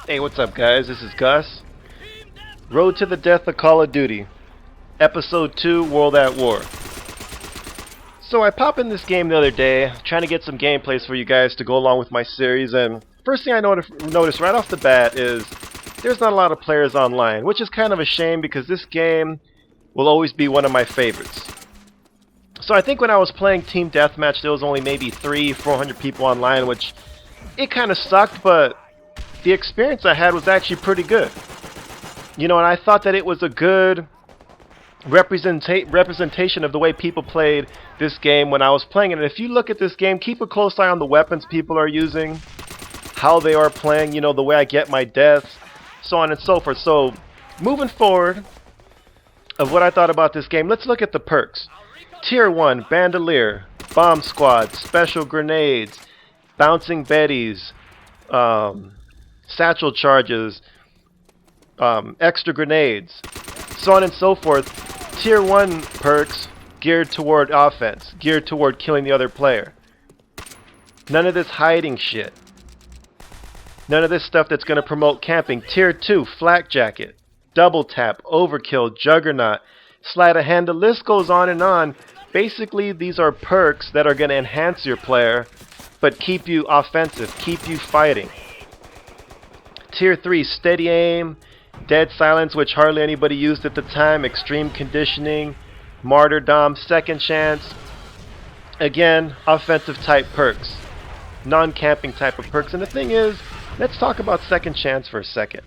Hey, what's up guys? This is Gus. Road to the Death of Call of Duty. Episode 2, World at War. So I popped in this game the other day, trying to get some gameplays for you guys to go along with my series, and first thing I noticed right off the bat is there's not a lot of players online, which is kind of a shame because this game will always be one of my favorites. So I think when I was playing Team Deathmatch, there was only maybe 300-400 people online, which it kind of sucked, but the experience I had was actually pretty good. You know, and I thought that it was a good representation of the way people played this game when I was playing it. And if you look at this game, keep a close eye on the weapons people are using, how they are playing, you know, the way I get my deaths, so on and so forth. So, moving forward of what I thought about this game, let's look at the perks. Tier 1, Bandolier, Bomb Squad, Special Grenades, Bouncing Betties, Satchel Charges, Extra Grenades, so on and so forth. Tier 1 perks geared toward offense, geared toward killing the other player. None of this hiding shit. None of this stuff that's going to promote camping. Tier 2, Flak Jacket, Double Tap, Overkill, Juggernaut, Sleight of Hand, the list goes on and on. Basically, these are perks that are going to enhance your player, but keep you offensive, keep you fighting. Tier 3, Steady Aim, Dead Silence, which hardly anybody used at the time, Extreme Conditioning, Martyrdom, Second Chance. Again, offensive type perks, non-camping type of perks. And the thing is, let's talk about Second Chance for a second.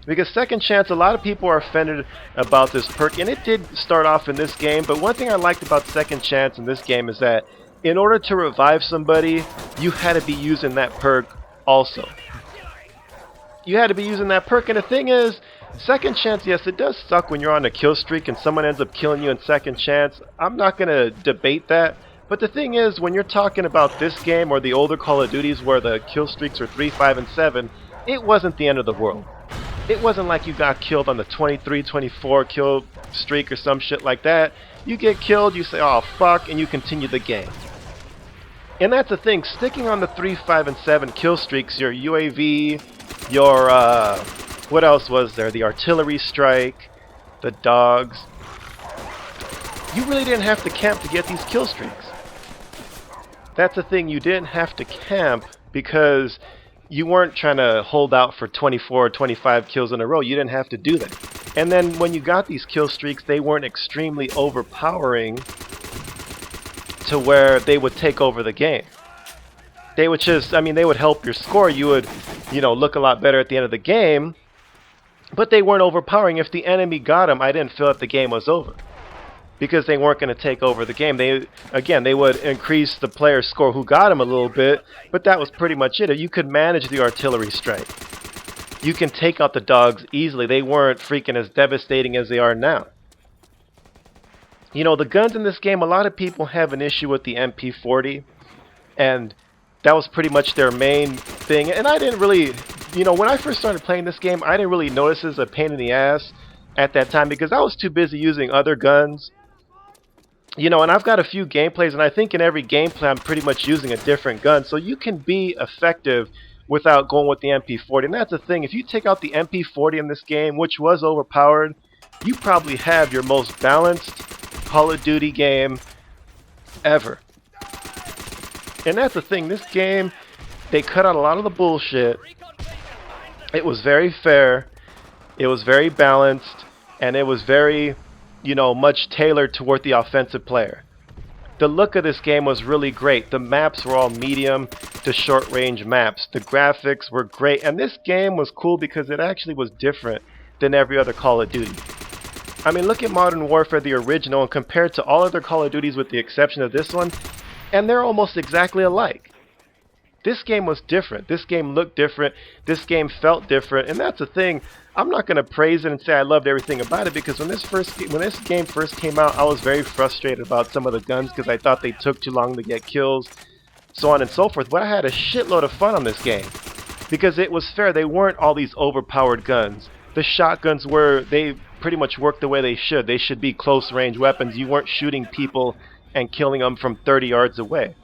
Because Second Chance, a lot of people are offended about this perk, and it did start off in this game, but one thing I liked about Second Chance in this game is that in order to revive somebody, you had to be using that perk also. You had to be using that perk, and the thing is, Second Chance, yes, it does suck when you're on a kill streak and someone ends up killing you in Second Chance. I'm not going to debate that, but the thing is, when you're talking about this game or the older Call of Duties where the kill streaks are 3, 5, and 7, it wasn't the end of the world. It wasn't like you got killed on the 23, 24 kill streak or some shit like that. You get killed, you say, oh fuck, and you continue the game. And that's the thing, sticking on the 3, 5, and 7 kill streaks, your UAV, your, what else was there? The artillery strike, the dogs. You really didn't have to camp to get these kill streaks. That's the thing, you didn't have to camp because you weren't trying to hold out for 24 or 25 kills in a row. You didn't have to do that. And then when you got these kill streaks, they weren't extremely overpowering to where they would take over the game. They would just, I mean, they would help your score. You would, you know, look a lot better at the end of the game, but they weren't overpowering. If the enemy got them, I didn't feel that the game was over because they weren't going to take over the game. They, again, they would increase the player's score who got them a little bit, but that was pretty much it. You could manage the artillery strike. You can take out the dogs easily. They weren't freaking as devastating as they are now. You know, the guns in this game, a lot of people have an issue with the MP40, and that was pretty much their main thing. And I didn't really, you know, when I first started playing this game, I didn't really notice it as a pain in the ass at that time because I was too busy using other guns. You know, and I've got a few gameplays, and I think in every gameplay I'm pretty much using a different gun. So you can be effective without going with the MP40. And that's the thing, if you take out the MP40 in this game, which was overpowered, you probably have your most balanced Call of Duty game ever. And that's the thing, this game, they cut out a lot of the bullshit. It was very fair, it was very balanced, and it was very, you know, much tailored toward the offensive player. The look of this game was really great. The maps were all medium to short range maps. The graphics were great, and this game was cool because it actually was different than every other Call of Duty. I mean, look at Modern Warfare, the original, and compare it to all other Call of Duties with the exception of this one, and they're almost exactly alike. This game was different. This game looked different. This game felt different, and that's the thing. I'm not going to praise it and say I loved everything about it because when this game first came out, I was very frustrated about some of the guns because I thought they took too long to get kills, so on and so forth. But I had a shitload of fun on this game because it was fair. They weren't all these overpowered guns. The shotguns were, they pretty much worked the way they should. They should be close range weapons. You weren't shooting people and killing them from 30 yards away.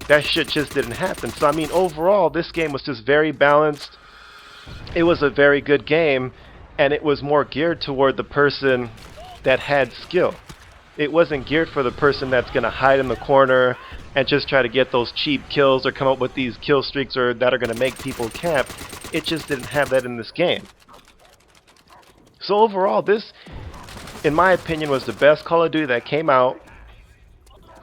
That shit just didn't happen. So I mean, overall, this game was just very balanced, it was a very good game, and it was more geared toward the person that had skill. It wasn't geared for the person that's going to hide in the corner and just try to get those cheap kills or come up with these kill streaks or that are going to make people camp. It just didn't have that in this game. So overall, this, in my opinion, was the best Call of Duty that came out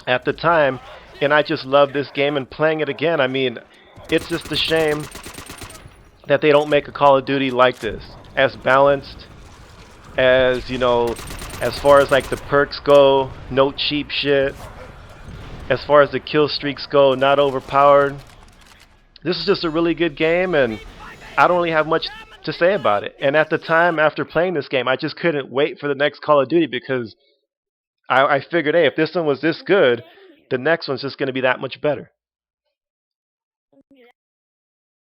at the time, and I just love this game, and playing it again, I mean, it's just a shame that they don't make a Call of Duty like this, as balanced, as, you know, as far as like the perks go, no cheap shit. As far as the kill streaks go, not overpowered. This is just a really good game, and I don't really have much to say about it. And at the time, after playing this game, I just couldn't wait for the next Call of Duty because I figured, hey, if this one was this good, the next one's just going to be that much better.